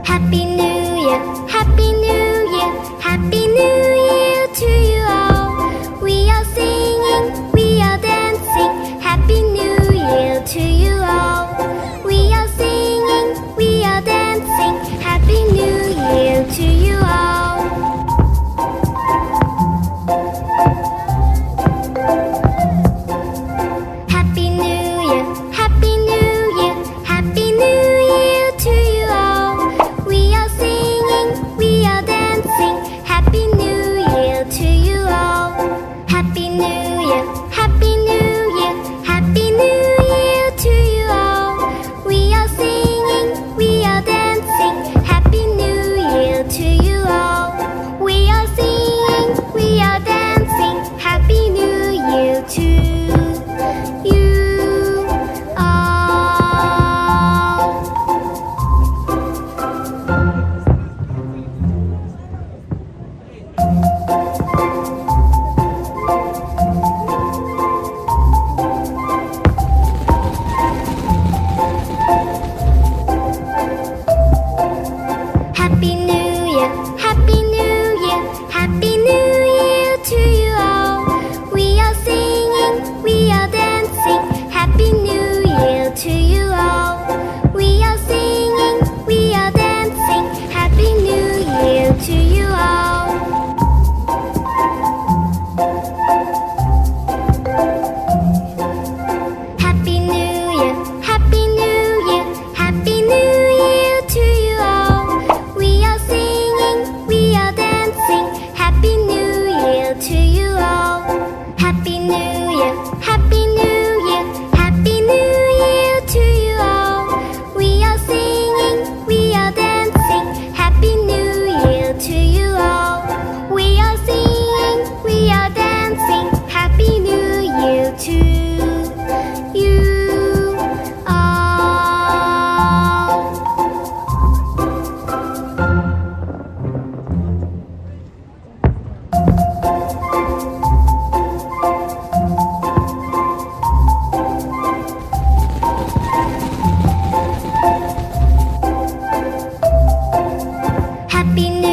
Happy New Year, Happy New Year, Happy New Year to you all. We are singing, we are dancing, Happy New Year to you all. We are singing, we are dancing, Happy New Year to you all. Happy New Year, Happy New Year, Happy New Year to you all. We are singing, we are dancing, Happy New Year to you all. Happy New Year, Happy New Year, Happy New Year to you all. We are singing, we are dancing, Happy New Year to you all. We are singing, we are dancing, Happy New Year to you all. Happy New Year, Happy New Year, Happy New Year to you all. We are singing, we are dancing, Happy New Year to you all. We are singing, we are dancing, Happy New Year to you all. Happy New Year, Happy New Year, Happy New Year to you all. We are singing, we are dancing, Happy New Year to you all. Happy New Year, Happy New Year, Happy New Year to you all. We are singing, we are dancing, Happy New Year to you all. We are singing, we are dancing, Happy New Year to you all. Happy New